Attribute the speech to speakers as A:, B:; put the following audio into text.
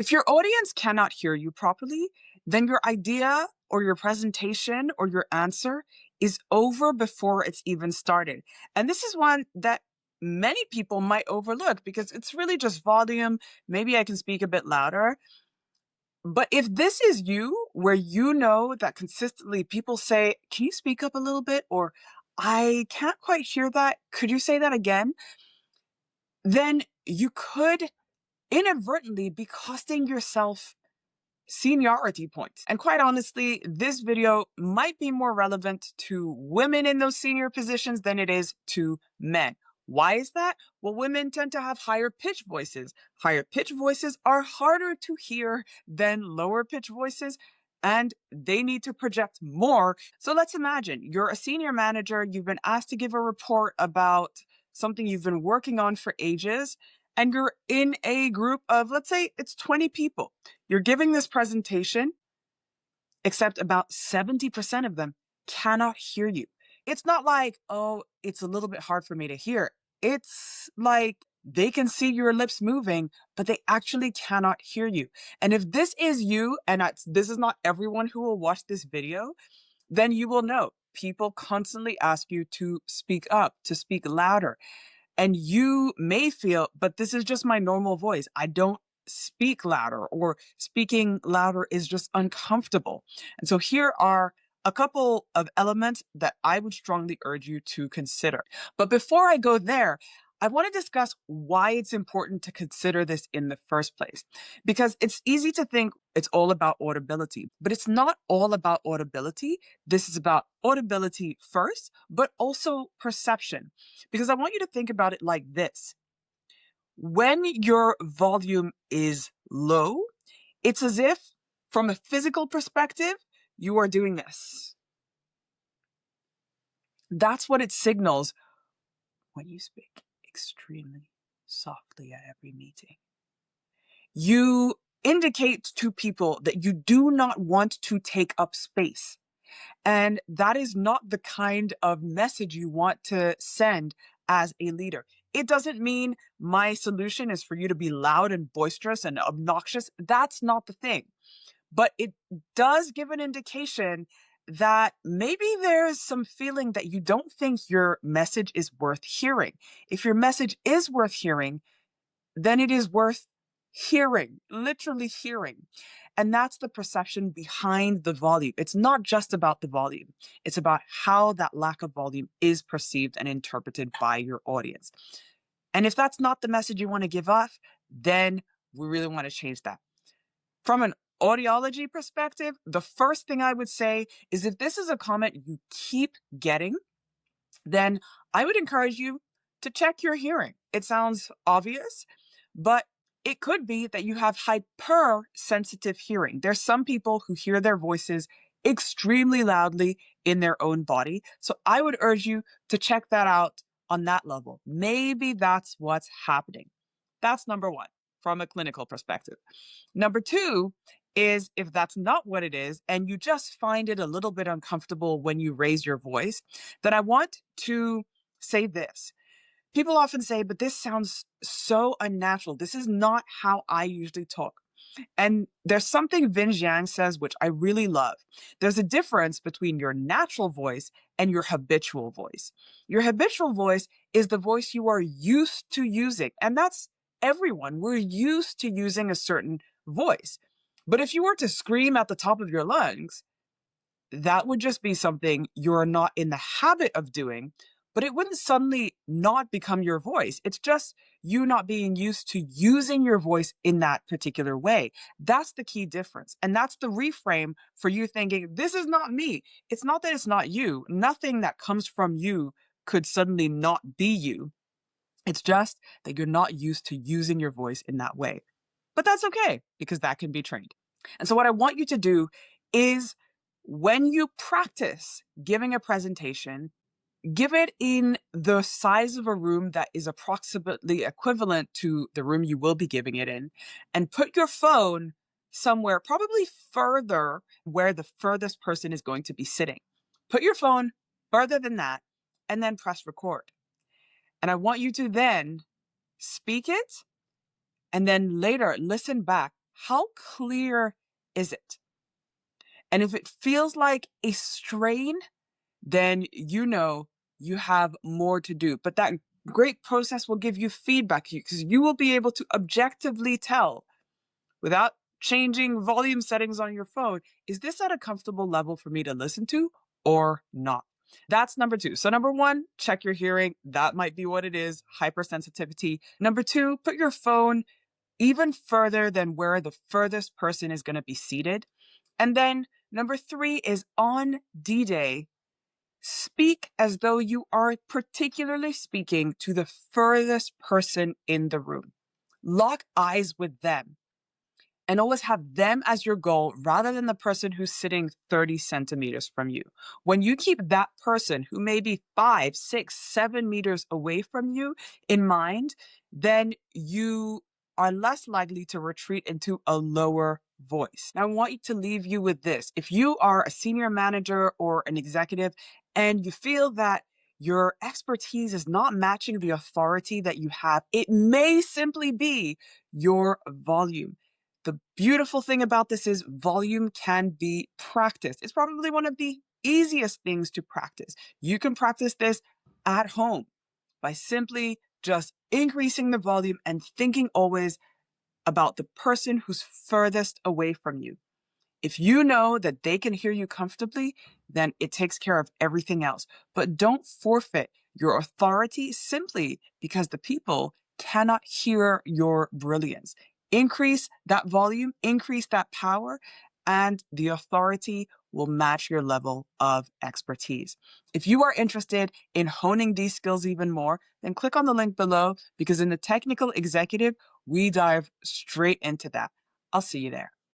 A: If your audience cannot hear you properly, then your idea or your presentation or your answer is over before it's even started. And this is one that many people might overlook because it's really just volume. Maybe I can speak a bit louder. But if this is you, where you know that consistently people say, "Can you speak up a little bit?" Or "I can't quite hear that. Could you say that again?" Then you could inadvertently be costing yourself seniority points. And quite honestly, this video might be more relevant to women in those senior positions than it is to men. Why is that? Well, women tend to have higher pitch voices. Higher pitch voices are harder to hear than lower pitch voices, and they need to project more. So let's imagine you're a senior manager, you've been asked to give a report about something you've been working on for ages, and you're in a group of, let's say it's 20 people. You're giving this presentation, except about 70% of them cannot hear you. It's not like, oh, it's a little bit hard for me to hear. It's like they can see your lips moving, but they actually cannot hear you. And if this is you, and this is not everyone who will watch this video, then you will know people constantly ask you to speak up, to speak louder. And you may feel, but this is just my normal voice. I don't speak louder, or speaking louder is just uncomfortable. And so here are a couple of elements that I would strongly urge you to consider. But before I go there, I want to discuss why it's important to consider this in the first place. Because it's easy to think it's all about audibility, but it's not all about audibility. This is about audibility first, but also perception. Because I want you to think about it like this. When your volume is low, it's as if, from a physical perspective, you are doing this. That's what it signals when you speak extremely softly at every meeting. You indicate to people that you do not want to take up space. And that is not the kind of message you want to send as a leader. It doesn't mean my solution is for you to be loud and boisterous and obnoxious. That's not the thing. But it does give an indication that maybe there's some feeling that you don't think your message is worth hearing. If your message is worth hearing, then it is worth hearing, literally hearing. And that's the perception behind the volume. It's not just about the volume. It's about how that lack of volume is perceived and interpreted by your audience. And if that's not the message you want to give off, then we really want to change that. From an audiology perspective, the first thing I would say is if this is a comment you keep getting, then I would encourage you to check your hearing. It sounds obvious, but it could be that you have hypersensitive hearing. There's some people who hear their voices extremely loudly in their own body. So I would urge you to check that out on that level. Maybe that's what's happening. That's number one from a clinical perspective. Number two is if that's not what it is and you just find it a little bit uncomfortable when you raise your voice, then I want to say this. People often say, but this sounds so unnatural. This is not how I usually talk. And there's something Vin Jiang says, which I really love. There's a difference between your natural voice and your habitual voice. Your habitual voice is the voice you are used to using. And that's everyone. We're used to using a certain voice. But if you were to scream at the top of your lungs, that would just be something you're not in the habit of doing, but it wouldn't suddenly not become your voice. It's just you not being used to using your voice in that particular way. That's the key difference. And that's the reframe for you thinking, this is not me. It's not that it's not you. Nothing that comes from you could suddenly not be you. It's just that you're not used to using your voice in that way. But that's okay, because that can be trained. And so what I want you to do is when you practice giving a presentation, give it in the size of a room that is approximately equivalent to the room you will be giving it in, and put your phone somewhere probably further where the furthest person is going to be sitting. Put your phone further than that and then press record. And I want you to then speak it and then later listen back how clear is it? And if it feels like a strain, then you know you have more to do. But that great process will give you feedback because you will be able to objectively tell without changing volume settings on your phone, is this at a comfortable level for me to listen to or not? That's number two. So, number one, check your hearing. That might be what it is, hypersensitivity. Number two, put your phone even further than where the furthest person is going to be seated. And then number three is on D Day, speak as though you are particularly speaking to the furthest person in the room. Lock eyes with them and always have them as your goal rather than the person who's sitting 30 centimeters from you. When you keep that person who may be 5, 6, 7 meters away from you in mind, then you are less likely to retreat into a lower voice. Now, I want to leave you with this. If you are a senior manager or an executive and you feel that your expertise is not matching the authority that you have, it may simply be your volume. The beautiful thing about this is volume can be practiced. It's probably one of the easiest things to practice. You can practice this at home by simply just increasing the volume and thinking always about the person who's furthest away from you. If you know that they can hear you comfortably, then it takes care of everything else. But don't forfeit your authority simply because the people cannot hear your brilliance. Increase that volume, increase that power, and the authority will match your level of expertise. If you are interested in honing these skills even more, then click on the link below because in the Technical Executive, we dive straight into that. I'll see you there.